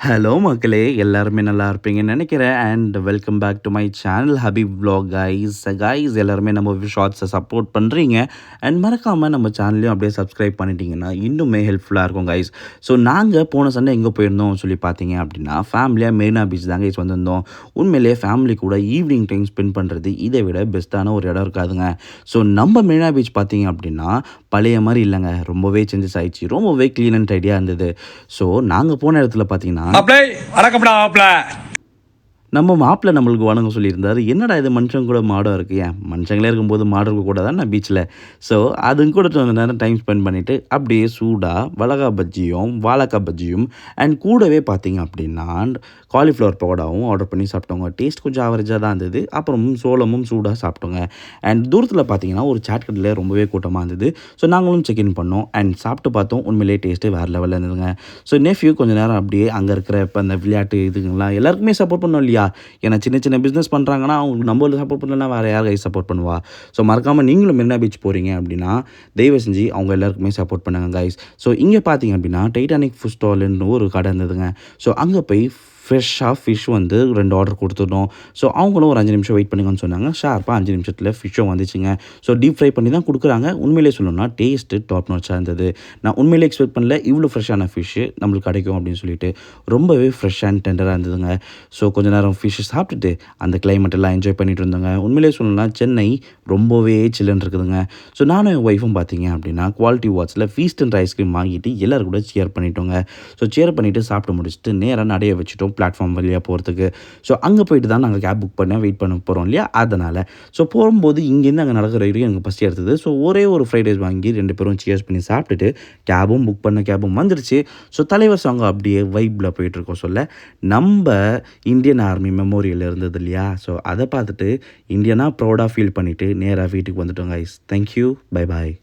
Hello மக்களே! எல்லாருமே நல்லா இருப்பீங்கன்னு நெனைக்கிறேன். And welcome back to my channel Habib vlog guys எல்லாருமே நம்ம ஷார்ட்ஸை சப்போர்ட் பண்ணுறீங்க. அண்ட் மறக்காம நம்ம சேனலையும் அப்படியே சப்ஸ்கிரைப் பண்ணிட்டீங்கன்னா இன்னுமே ஹெல்ப்ஃபுல்லாக இருக்கும் கைஸ். ஸோ நாங்கள் போன சண்டே எங்கே போயிருந்தோம் சொல்லி பார்த்தீங்க அப்படின்னா, ஃபேமிலியாக மெரினா பீச் தான் கைஸ் வந்திருந்தோம். உண்மையிலேயே ஃபேமிலி கூட ஈவினிங் டைம் ஸ்பெண்ட் பண்ணுறது இதை விட பெஸ்ட்டான ஒரு இடம் இருக்காதுங்க. ஸோ நம்ம மெரினா பீச் பார்த்தீங்க அப்படின்னா, பழைய மாரி இல்லைங்க. ரொம்பவே சேஞ்சஸ் ஆயிடுச்சு. ரொம்பவே க்ளீன் அண்ட் டைடியாக இருந்தது. ஸோ நாங்கள் போன இடத்துல பார்த்தீங்கன்னா நம்ம மாப்பிள்ளை நம்மளுக்கு வணங்க சொல்லியிருந்தாரு. என்னடா இது மனுஷங்க கூட மாடம் இருக்குது. ஏன் மனுஷங்களே இருக்கும்போது மாடு இருக்கக்கூடாதா பீச்சில்? ஸோ அதுங்க கூட கொஞ்சம் நேரம் டைம் ஸ்பெண்ட் பண்ணிவிட்டு அப்படியே சூடாக மிளகா பஜ்ஜியும் வாழைக்காய் பஜ்ஜியும் அண்ட் கூடவே பார்த்தீங்க அப்படின்னா காலிஃப்ளவர் பக்கோடாவும் ஆர்டர் பண்ணி சாப்பிட்டோங்க. டேஸ்ட் கொஞ்சம் ஆவரேஜாக தான் இருந்தது. அப்புறம் சோளமும் சூடாக சாப்பிட்டோங்க. அண்ட் தூரத்தில் பார்த்தீங்கன்னா ஒரு சாட் கடையில் ரொம்பவே கூட்டமாக இருந்தது. ஸோ நாங்களும் செக்இன் பண்ணோம் அண்ட் சாப்பிட்டு பார்த்தோம். உண்மையிலேயே டேஸ்ட்டு வேறு லெவலில் இருந்ததுங்க. ஸோ நெஃப்யூ கொஞ்சம் நேரம் அப்படியே அங்கே இருக்கிற இப்போ அந்த விளையாட்டு இதுங்கெல்லாம் எல்லாருக்குமே சப்போர்ட் பண்ணோம் இல்லையா? ஏன்னா சின்ன சின்ன பிஸ்னஸ் பண்ணுறாங்கன்னா அவங்களுக்கு நம்மளுக்கு சப்போர்ட் பண்ணலன்னா வேறு யார் கை சப்போர்ட் பண்ணுவா? ஸோ மறக்காமல் நீங்களும் மெரினா பீச் போகிறீங்க அப்படின்னா தயவு செஞ்சு அவங்க எல்லாருக்குமே சப்போர்ட் பண்ணுங்க கைஸ். ஸோ இங்கே பார்த்தீங்க அப்படின்னா டைட்டானிக் ஃபுட் ஸ்டால்னு ஒரு கடை இருந்ததுங்க. ஸோ அங்கே போய் ஃப்ரெஷ்ஷாக ஃபிஷ் வந்து 2 ஆர்டர் கொடுத்துட்டோம். ஸோ அவங்களும் ஒரு 5 நிமிஷம் வெயிட் பண்ணிங்கன்னு சொன்னாங்க. ஷார்ப்பாக 5 நிமிஷத்தில் ஃபிஷ்ஷும் வந்துச்சுங்க. ஸோ டீப் ஃப்ரை பண்ணி தான் கொடுக்குறாங்க. உண்மையிலே சொல்லணும்னா டேஸ்ட்டு டாப் நாச்சாக இருந்தது. நான் உண்மையிலே எக்ஸ்பெக்ட் பண்ணல இவ்வளோ ஃப்ரெஷ்ஷான ஃபிஷ்ஷு நம்மளுக்கு கிடைக்கும் அப்படின்னு சொல்லிட்டு. ரொம்பவே ஃப்ரெஷ் அண்ட் டெண்டராக இருந்ததுங்க. ஸோ கொஞ்சம் நேரம் ஃபிஷ் சாப்பிட்டுட்டு அந்த கிளைமேட் எல்லாம் என்ஜாய் பண்ணிட்டு இருந்தோங்க. உண்மையிலே சொல்லணும்னா சென்னை ரொம்பவே சில்லுன்னு இருக்குதுங்க. ஸோ நானும் என் ஒய்ஃபும் பார்த்தீங்க அப்படின்னா குவாலிட்டி வாட்சில் ஃபீஸ்ட் அண்ட் ஐஸ்கிரீம் வாங்கிட்டு எல்லோரும் கூட சேர் பண்ணிட்டோங்க. ஸோ சேர் பண்ணிவிட்டு சாப்பிட்டு முடிச்சுட்டு நேராக நடைய வச்சுட்டோம் பிளாட்ஃபார்ம் வழியாக போகிறதுக்கு. ஸோ அங்கே போயிட்டு தான் நாங்கள் கேப் புக் பண்ண வெயிட் பண்ண போகிறோம் இல்லையா? அதனால் ஸோ போகும்போது இங்கேருந்து அங்கே நடக்கிற வரைக்கும் எனக்கு பசி எடுத்தது. ஸோ ஒரே ஒரு ஃப்ரைட் ரைஸ் வாங்கி 2 பேரும் சியர்ஸ் பண்ணி சாப்பிட்டுட்டு கேபும் புக் பண்ண கேபும் வந்துடுச்சு. ஸோ தலைவர் சாங் அப்படியே வைப்பில் போயிட்டுருக்கோம். சொல்ல நம்ம இந்தியன் ஆர்மி மெமோரியல் இருந்தது இல்லையா? ஸோ அதை பார்த்துட்டு இந்தியனாக ப்ரௌடாக ஃபீல் பண்ணிவிட்டு நேராக வீட்டுக்கு வந்துட்டோம் கைஸ். தேங்க்யூ. Bye bye.